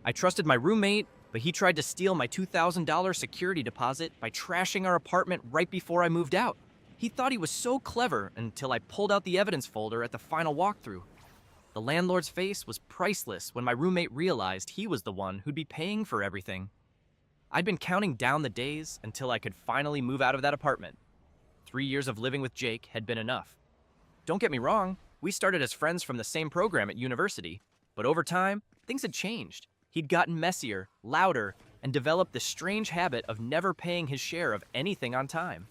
I trusted my roommate, but he tried to steal my $2,000 security deposit by trashing our apartment right before I moved out. He thought he was so clever until I pulled out the evidence folder at the final walkthrough. The landlord's face was priceless when my roommate realized he was the one who'd be paying for everything. I'd been counting down the days until I could finally move out of that apartment. 3 years of living with Jake had been enough. Don't get me wrong, we started as friends from the same program at university, but over time, things had changed. He'd gotten messier, louder, and developed the strange habit of never paying his share of anything on time.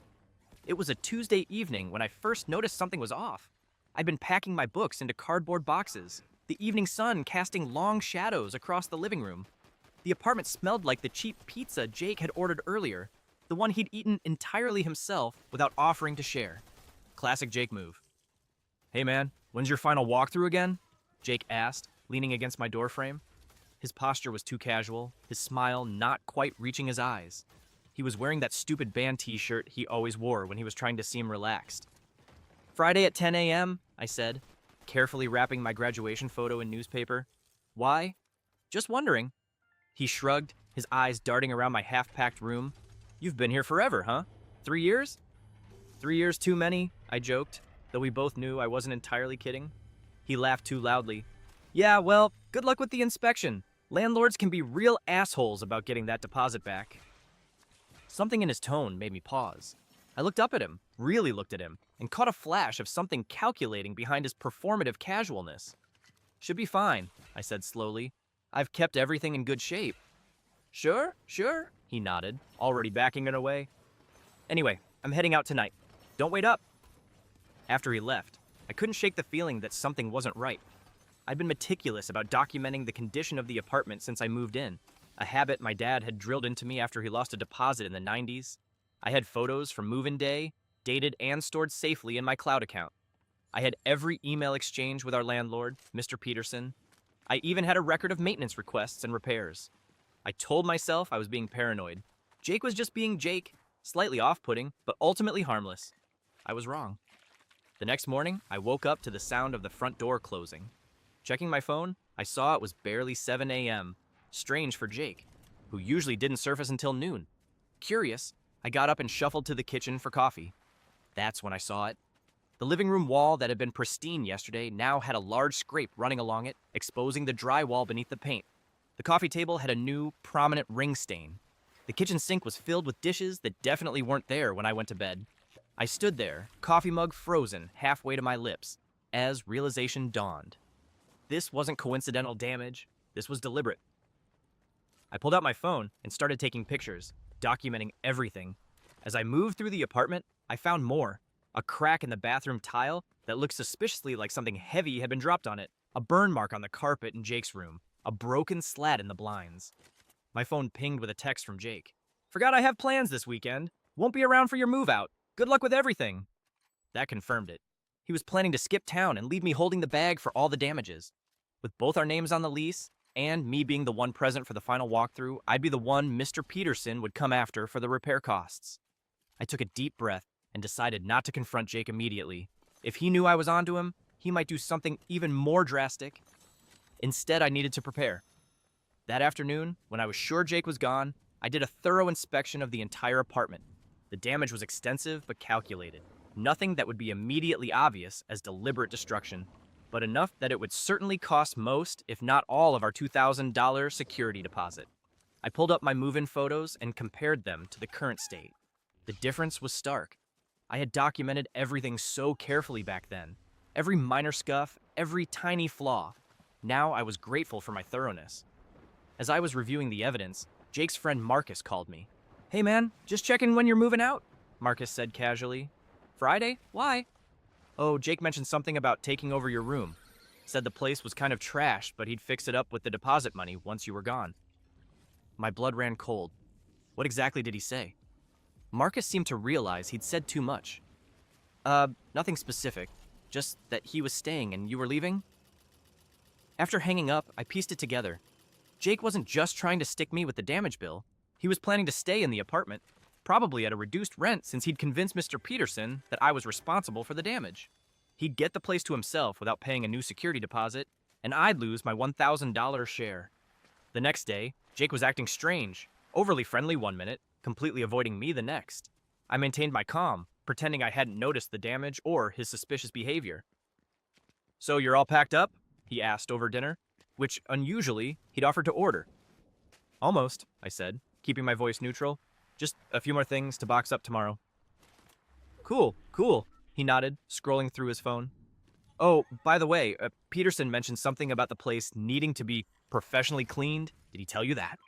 It was a Tuesday evening when I first noticed something was off. I'd been packing my books into cardboard boxes, the evening sun casting long shadows across the living room. The apartment smelled like the cheap pizza Jake had ordered earlier, the one he'd eaten entirely himself without offering to share. Classic Jake move. "Hey man, when's your final walkthrough again?" Jake asked, leaning against my doorframe. His posture was too casual, his smile not quite reaching his eyes. He was wearing that stupid band t-shirt he always wore when he was trying to seem relaxed. "Friday at 10 a.m., I said, carefully wrapping my graduation photo in newspaper. "Why?" "Just wondering." He shrugged, his eyes darting around my half-packed room. "You've been here forever, huh? 3 years?" "3 years too many," I joked, though we both knew I wasn't entirely kidding. He laughed too loudly. "Yeah, well, good luck with the inspection. Landlords can be real assholes about getting that deposit back." Something in his tone made me pause. I looked up at him, really looked at him, and caught a flash of something calculating behind his performative casualness. "Should be fine," I said slowly. "I've kept everything in good shape." "Sure, sure," he nodded, already backing it away. "Anyway, I'm heading out tonight. Don't wait up." After he left, I couldn't shake the feeling that something wasn't right. I'd been meticulous about documenting the condition of the apartment since I moved in, a habit my dad had drilled into me after he lost a deposit in the 90s. I had photos from move-in day, dated and stored safely in my cloud account. I had every email exchange with our landlord, Mr. Peterson. I even had a record of maintenance requests and repairs. I told myself I was being paranoid. Jake was just being Jake, slightly off-putting, but ultimately harmless. I was wrong. The next morning, I woke up to the sound of the front door closing. Checking my phone, I saw it was barely 7 a.m., strange for Jake, who usually didn't surface until noon. Curious, I got up and shuffled to the kitchen for coffee. That's when I saw it. The living room wall that had been pristine yesterday now had a large scrape running along it, exposing the drywall beneath the paint. The coffee table had a new, prominent ring stain. The kitchen sink was filled with dishes that definitely weren't there when I went to bed. I stood there, coffee mug frozen halfway to my lips, as realization dawned. This wasn't coincidental damage, this was deliberate. I pulled out my phone and started taking pictures, documenting everything. As I moved through the apartment, I found more. A crack in the bathroom tile that looked suspiciously like something heavy had been dropped on it, a burn mark on the carpet in Jake's room, a broken slat in the blinds. My phone pinged with a text from Jake. "Forgot I have plans this weekend. Won't be around for your move out. Good luck with everything." That confirmed it. He was planning to skip town and leave me holding the bag for all the damages. With both our names on the lease, and me being the one present for the final walkthrough, I'd be the one Mr. Peterson would come after for the repair costs. I took a deep breath and decided not to confront Jake immediately. If he knew I was onto him, he might do something even more drastic. Instead, I needed to prepare. That afternoon, when I was sure Jake was gone, I did a thorough inspection of the entire apartment. The damage was extensive but calculated. Nothing that would be immediately obvious as deliberate destruction, but enough that it would certainly cost most, if not all, of our $2,000 security deposit. I pulled up my move-in photos and compared them to the current state. The difference was stark. I had documented everything so carefully back then. Every minor scuff, every tiny flaw. Now I was grateful for my thoroughness. As I was reviewing the evidence, Jake's friend Marcus called me. "Hey man, just checking when you're moving out," Marcus said casually. "Friday? Why?" "Oh, Jake mentioned something about taking over your room. Said the place was kind of trashed, but he'd fix it up with the deposit money once you were gone." My blood ran cold. What exactly did he say? Marcus seemed to realize he'd said too much. Nothing specific. Just that he was staying and you were leaving?" After hanging up, I pieced it together. Jake wasn't just trying to stick me with the damage bill. He was planning to stay in the apartment, probably at a reduced rent since he'd convinced Mr. Peterson that I was responsible for the damage. He'd get the place to himself without paying a new security deposit, and I'd lose my $1,000 share. The next day, Jake was acting strange, overly friendly one minute, completely avoiding me the next. I maintained my calm, pretending I hadn't noticed the damage or his suspicious behavior. "So you're all packed up?" he asked over dinner, which unusually he'd offered to order. "Almost," I said, keeping my voice neutral. "Just a few more things to box up tomorrow." "Cool, cool," he nodded, scrolling through his phone. "Oh, by the way, Peterson mentioned something about the place needing to be professionally cleaned. Did he tell you that?"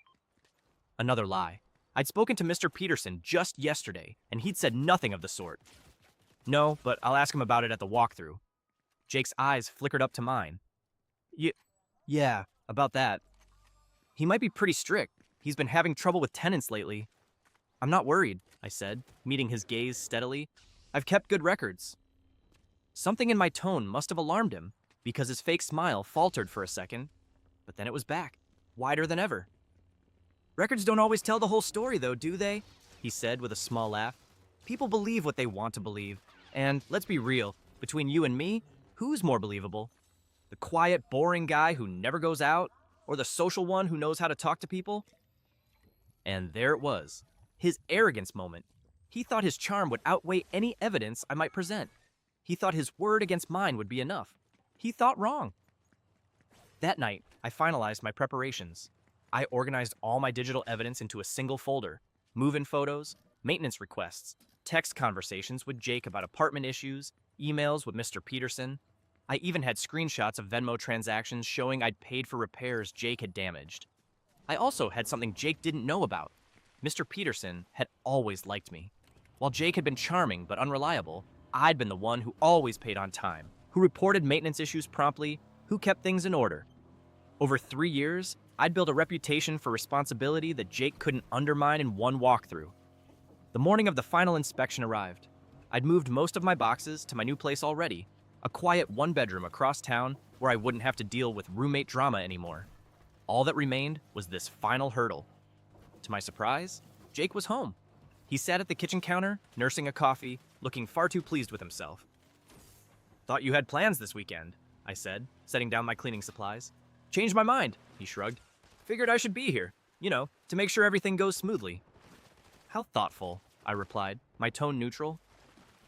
Another lie. I'd spoken to Mr. Peterson just yesterday, and he'd said nothing of the sort. "No, but I'll ask him about it at the walkthrough." Jake's eyes flickered up to mine. Yeah, about that. He might be pretty strict. He's been having trouble with tenants lately." "I'm not worried," I said, meeting his gaze steadily. "I've kept good records." Something in my tone must have alarmed him, because his fake smile faltered for a second, but then it was back, wider than ever. "Records don't always tell the whole story, though, do they?" he said with a small laugh. "People believe what they want to believe, and let's be real, between you and me, who's more believable? The quiet, boring guy who never goes out, or the social one who knows how to talk to people?" And there it was, his arrogance moment. He thought his charm would outweigh any evidence I might present. He thought his word against mine would be enough. He thought wrong. That night, I finalized my preparations. I organized all my digital evidence into a single folder: move-in photos, maintenance requests, text conversations with Jake about apartment issues, emails with Mr. Peterson. I even had screenshots of Venmo transactions showing I'd paid for repairs Jake had damaged. I also had something Jake didn't know about. Mr. Peterson had always liked me. While Jake had been charming but unreliable, I'd been the one who always paid on time, who reported maintenance issues promptly, who kept things in order. Over 3 years, I'd built a reputation for responsibility that Jake couldn't undermine in one walkthrough. The morning of the final inspection arrived. I'd moved most of my boxes to my new place already, a quiet one-bedroom across town where I wouldn't have to deal with roommate drama anymore. All that remained was this final hurdle. To my surprise, Jake was home. He sat at the kitchen counter, nursing a coffee, looking far too pleased with himself. "Thought you had plans this weekend," I said, setting down my cleaning supplies. "Changed my mind," he shrugged. "Figured I should be here, to make sure everything goes smoothly." "How thoughtful," I replied, my tone neutral.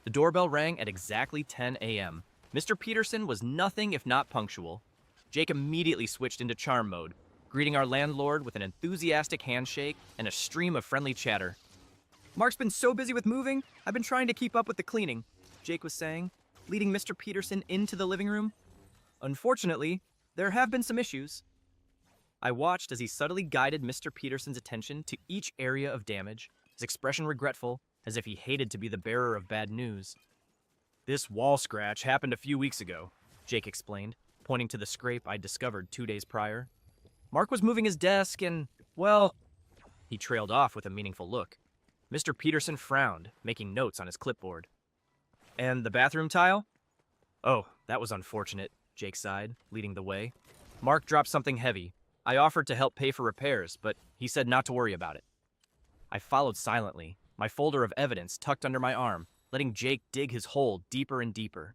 The doorbell rang at exactly 10 a.m. Mr. Peterson was nothing if not punctual. Jake immediately switched into charm mode, greeting our landlord with an enthusiastic handshake and a stream of friendly chatter. "Mark's been so busy with moving, I've been trying to keep up with the cleaning," Jake was saying, leading Mr. Peterson into the living room. "Unfortunately, there have been some issues." I watched as he subtly guided Mr. Peterson's attention to each area of damage, his expression regretful, as if he hated to be the bearer of bad news. "This wall scratch happened a few weeks ago," Jake explained, pointing to the scrape I'd discovered 2 days prior. "Mark was moving his desk and, well," he trailed off with a meaningful look. Mr. Peterson frowned, making notes on his clipboard. "And the bathroom tile?" "Oh, that was unfortunate," Jake sighed, leading the way. "Mark dropped something heavy. I offered to help pay for repairs, but he said not to worry about it." I followed silently, my folder of evidence tucked under my arm, letting Jake dig his hole deeper and deeper.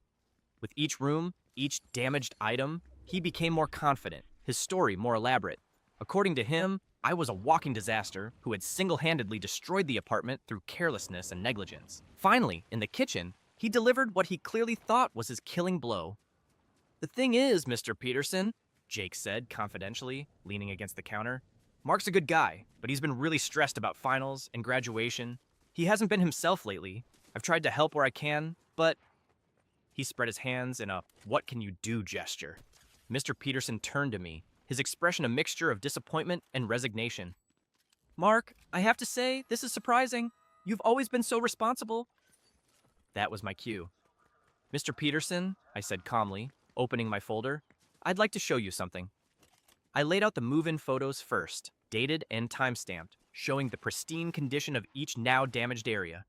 With each room, each damaged item, he became more confident, his story more elaborate. According to him, I was a walking disaster who had single-handedly destroyed the apartment through carelessness and negligence. Finally, in the kitchen, he delivered what he clearly thought was his killing blow. "The thing is, Mr. Peterson," Jake said confidentially, leaning against the counter, "Mark's a good guy, but he's been really stressed about finals and graduation. He hasn't been himself lately. I've tried to help where I can, but..." He spread his hands in a "what can you do" gesture. Mr. Peterson turned to me, his expression a mixture of disappointment and resignation. "Mark, I have to say, this is surprising. You've always been so responsible." That was my cue. "Mr. Peterson," I said calmly, opening my folder, "I'd like to show you something." I laid out the move-in photos first, dated and time-stamped, showing the pristine condition of each now damaged area.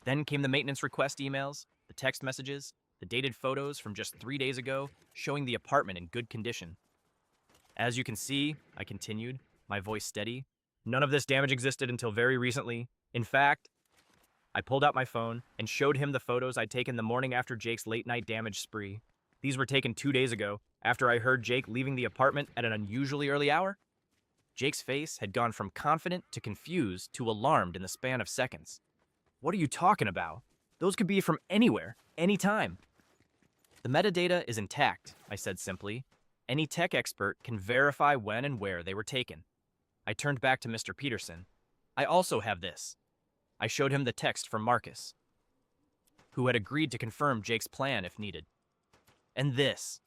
Then came the maintenance request emails, the text messages, the dated photos from just 3 days ago, showing the apartment in good condition. "As you can see," I continued, my voice steady, "none of this damage existed until very recently. In fact..." I pulled out my phone and showed him the photos I'd taken the morning after Jake's late-night damage spree. These were taken 2 days ago, after I heard Jake leaving the apartment at an unusually early hour. Jake's face had gone from confident to confused to alarmed in the span of seconds. What are you talking about? Those could be from anywhere, anytime. The metadata is intact, I said simply. Any tech expert can verify when and where they were taken. I turned back to Mr. Peterson. I also have this. I showed him the text from Marcus, who had agreed to confirm Jake's plan if needed. And this.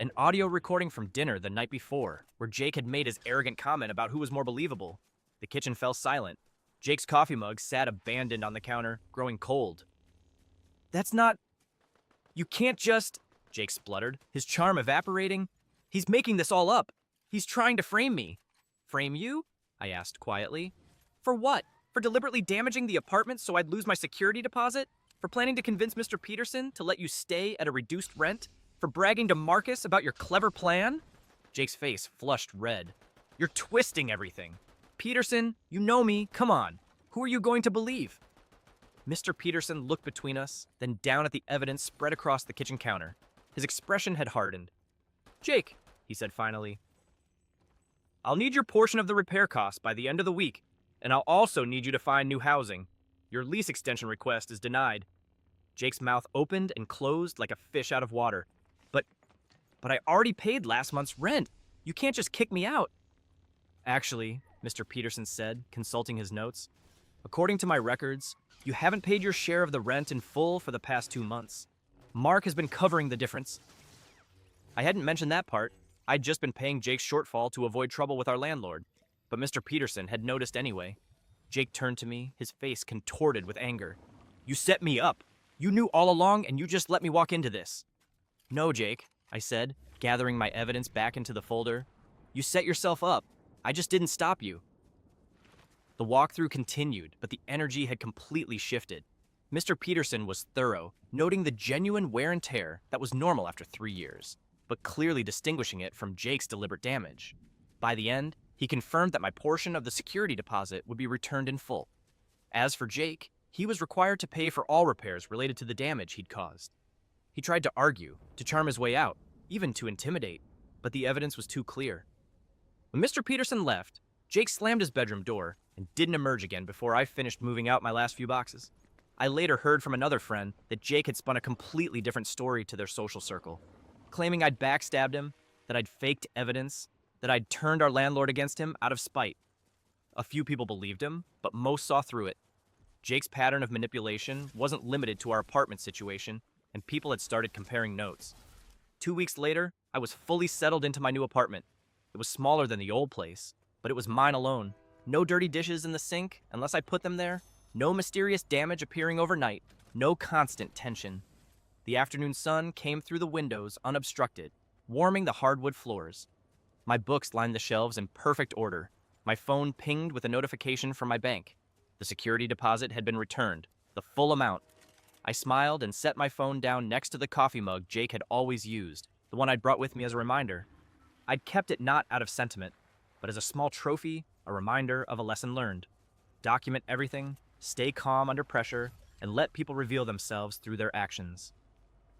An audio recording from dinner the night before, where Jake had made his arrogant comment about who was more believable. The kitchen fell silent. Jake's coffee mug sat abandoned on the counter, growing cold. That's not... You can't just... Jake spluttered, his charm evaporating. He's making this all up. He's trying to frame me. Frame you? I asked quietly. For what? For deliberately damaging the apartment so I'd lose my security deposit? For planning to convince Mr. Peterson to let you stay at a reduced rent? For bragging to Marcus about your clever plan? Jake's face flushed red. You're twisting everything. Peterson, you know me, come on. Who are you going to believe? Mr. Peterson looked between us, then down at the evidence spread across the kitchen counter. His expression had hardened. Jake, he said finally, I'll need your portion of the repair costs by the end of the week, and I'll also need you to find new housing. Your lease extension request is denied. Jake's mouth opened and closed like a fish out of water. But I already paid last month's rent. You can't just kick me out. Actually, Mr. Peterson said, consulting his notes, according to my records, you haven't paid your share of the rent in full for the past 2 months. Mark has been covering the difference. I hadn't mentioned that part. I'd just been paying Jake's shortfall to avoid trouble with our landlord. But Mr. Peterson had noticed anyway. Jake turned to me, his face contorted with anger. You set me up. You knew all along and you just let me walk into this. No, Jake, I said, gathering my evidence back into the folder. You set yourself up. I just didn't stop you. The walkthrough continued, but the energy had completely shifted. Mr. Peterson was thorough, noting the genuine wear and tear that was normal after 3 years, but clearly distinguishing it from Jake's deliberate damage. By the end, he confirmed that my portion of the security deposit would be returned in full. As for Jake, he was required to pay for all repairs related to the damage he'd caused. He tried to argue, to charm his way out, even to intimidate, but the evidence was too clear. When Mr. Peterson left, Jake slammed his bedroom door and didn't emerge again before I finished moving out my last few boxes. I later heard from another friend that Jake had spun a completely different story to their social circle, claiming I'd backstabbed him, that I'd faked evidence, that I'd turned our landlord against him out of spite. A few people believed him, but most saw through it. Jake's pattern of manipulation wasn't limited to our apartment situation, and people had started comparing notes. 2 weeks later, I was fully settled into my new apartment. It was smaller than the old place, but it was mine alone. No dirty dishes in the sink unless I put them there. No mysterious damage appearing overnight. No constant tension. The afternoon sun came through the windows unobstructed, warming the hardwood floors. My books lined the shelves in perfect order. My phone pinged with a notification from my bank. The security deposit had been returned, the full amount. I smiled and set my phone down next to the coffee mug Jake had always used, the one I'd brought with me as a reminder. I'd kept it not out of sentiment, but as a small trophy, a reminder of a lesson learned. Document everything, stay calm under pressure, and let people reveal themselves through their actions.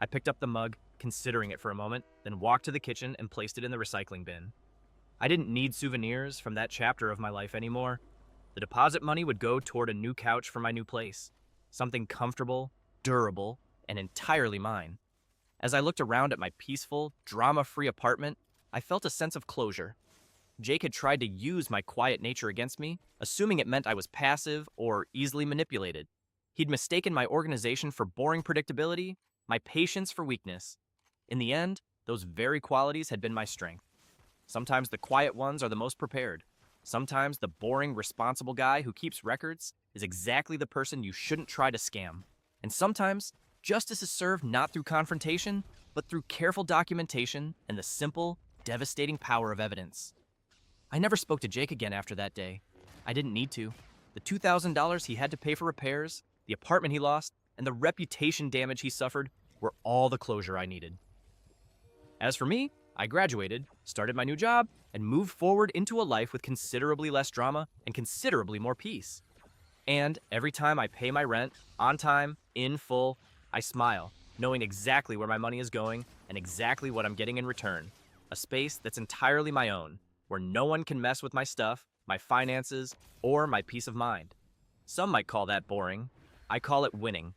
I picked up the mug, considering it for a moment, then walked to the kitchen and placed it in the recycling bin. I didn't need souvenirs from that chapter of my life anymore. The deposit money would go toward a new couch for my new place, something comfortable, durable, and entirely mine. As I looked around at my peaceful, drama-free apartment, I felt a sense of closure. Jake had tried to use my quiet nature against me, assuming it meant I was passive or easily manipulated. He'd mistaken my organization for boring predictability, my patience for weakness. In the end, those very qualities had been my strength. Sometimes the quiet ones are the most prepared. Sometimes the boring, responsible guy who keeps records is exactly the person you shouldn't try to scam. And sometimes, justice is served not through confrontation, but through careful documentation and the simple, devastating power of evidence. I never spoke to Jake again after that day. I didn't need to. The $2,000 he had to pay for repairs, the apartment he lost, and the reputation damage he suffered were all the closure I needed. As for me, I graduated, started my new job, and moved forward into a life with considerably less drama and considerably more peace. And every time I pay my rent, on time, in full, I smile, knowing exactly where my money is going and exactly what I'm getting in return. A space that's entirely my own, where no one can mess with my stuff, my finances, or my peace of mind. Some might call that boring. I call it winning.